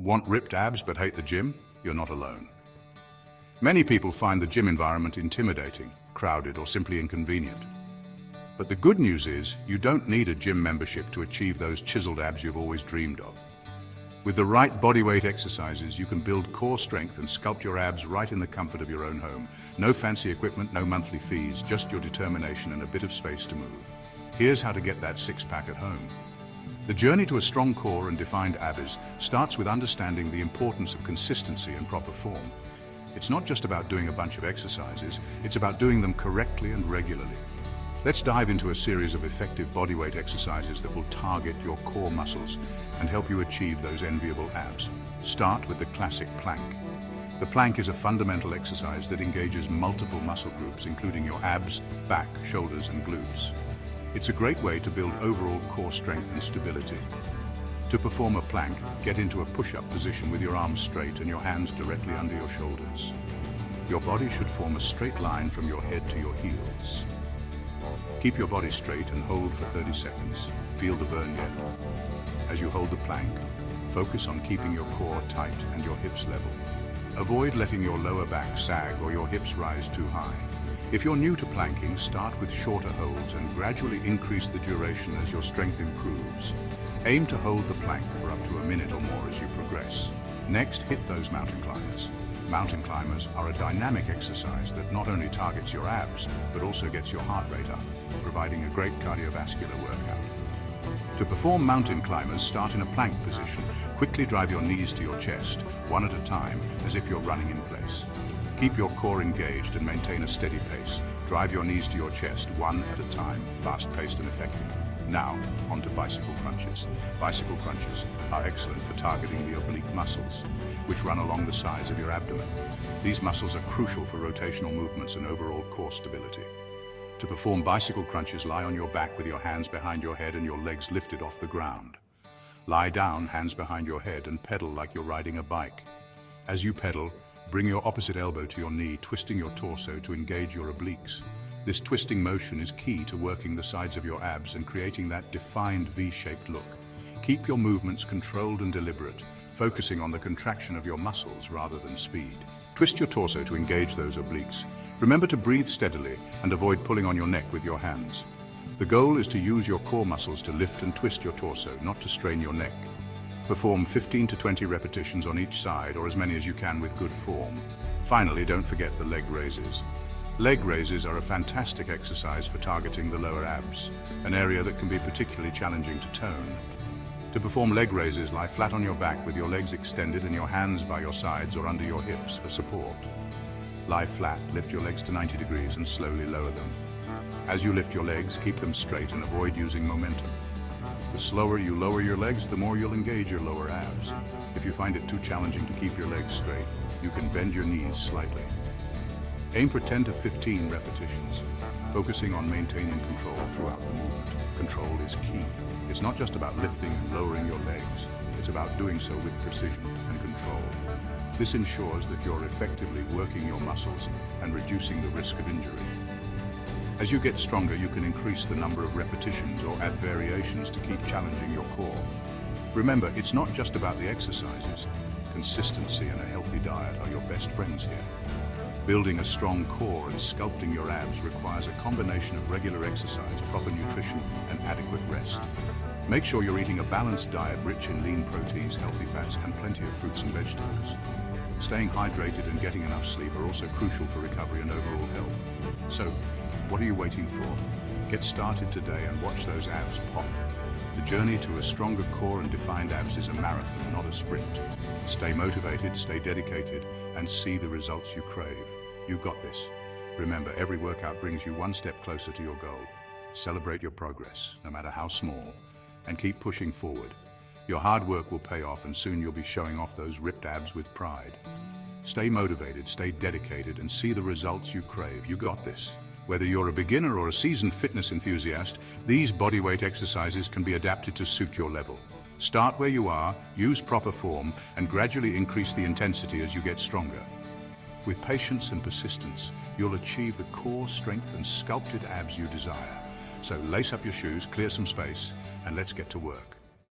Want ripped abs but hate the gym? You're not alone. Many people find the gym environment intimidating, crowded, or simply inconvenient. But the good news is, you don't need a gym membership to achieve those chiseled abs you've always dreamed of. With the right bodyweight exercises, you can build core strength and sculpt your abs right in the comfort of your own home. No fancy equipment, no monthly fees, just your determination and a bit of space to move. Here's how to get that six-pack at home. The journey to a strong core and defined abs starts with understanding the importance of consistency and proper form. It's not just about doing a bunch of exercises, it's about doing them correctly and regularly. Let's dive into a series of effective bodyweight exercises that will target your core muscles and help you achieve those enviable abs. Start with the classic plank. The plank is a fundamental exercise that engages multiple muscle groups, including your abs, back, shoulders, and glutes. It's a great way to build overall core strength and stability. To perform a plank, get into a push-up position with your arms straight and your hands directly under your shoulders. Your body should form a straight line from your head to your heels. Keep your body straight and hold for 30 seconds. Feel the burn yet. As you hold the plank, focus on keeping your core tight and your hips level. Avoid letting your lower back sag or your hips rise too high. If you're new to planking, start with shorter holds and gradually increase the duration as your strength improves. Aim to hold the plank for up to a minute or more as you progress. Next, hit those mountain climbers. Mountain climbers are a dynamic exercise that not only targets your abs, but also gets your heart rate up, providing a great cardiovascular workout. To perform mountain climbers, start in a plank position. Quickly drive your knees to your chest, one at a time, as if you're running in place. Keep your core engaged and maintain a steady pace. Drive your knees to your chest, one at a time, fast-paced and effective. Now, onto bicycle crunches. Bicycle crunches are excellent for targeting the oblique muscles, which run along the sides of your abdomen. These muscles are crucial for rotational movements and overall core stability. To perform bicycle crunches, lie on your back with your hands behind your head and your legs lifted off the ground. Lie down, hands behind your head, and pedal like you're riding a bike. As you pedal, bring your opposite elbow to your knee, twisting your torso to engage your obliques. This twisting motion is key to working the sides of your abs and creating that defined V-shaped look. Keep your movements controlled and deliberate, focusing on the contraction of your muscles rather than speed. Twist your torso to engage those obliques. Remember to breathe steadily and avoid pulling on your neck with your hands. The goal is to use your core muscles to lift and twist your torso, not to strain your neck. Perform 15 to 20 repetitions on each side, or as many as you can with good form. Finally, don't forget the leg raises. Leg raises are a fantastic exercise for targeting the lower abs, an area that can be particularly challenging to tone. To perform leg raises, lie flat on your back with your legs extended and your hands by your sides or under your hips for support. Lie flat, lift your legs to 90 degrees and slowly lower them. As you lift your legs, keep them straight and avoid using momentum. The slower you lower your legs, the more you'll engage your lower abs. If you find it too challenging to keep your legs straight, you can bend your knees slightly. Aim for 10 to 15 repetitions, focusing on maintaining control throughout the movement. Control is key. It's not just about lifting and lowering your legs, it's about doing so with precision and control. This ensures that you're effectively working your muscles and reducing the risk of injury. As you get stronger, you can increase the number of repetitions or add variations to keep challenging your core. Remember, it's not just about the exercises. Consistency and a healthy diet are your best friends here. Building a strong core and sculpting your abs requires a combination of regular exercise, proper nutrition, and adequate rest. Make sure you're eating a balanced diet rich in lean proteins, healthy fats, and plenty of fruits and vegetables. Staying hydrated and getting enough sleep are also crucial for recovery and overall health. So, what are you waiting for? Get started today and watch those abs pop. The journey to a stronger core and defined abs is a marathon, not a sprint. Stay motivated, stay dedicated, and see the results you crave. You got this. Remember, every workout brings you one step closer to your goal. Celebrate your progress, no matter how small, and keep pushing forward. Your hard work will pay off, and soon you'll be showing off those ripped abs with pride. Stay motivated, stay dedicated, and see the results you crave. You got this. Whether you're a beginner or a seasoned fitness enthusiast, these bodyweight exercises can be adapted to suit your level. Start where you are, use proper form, and gradually increase the intensity as you get stronger. With patience and persistence, you'll achieve the core strength and sculpted abs you desire. So lace up your shoes, clear some space, and let's get to work.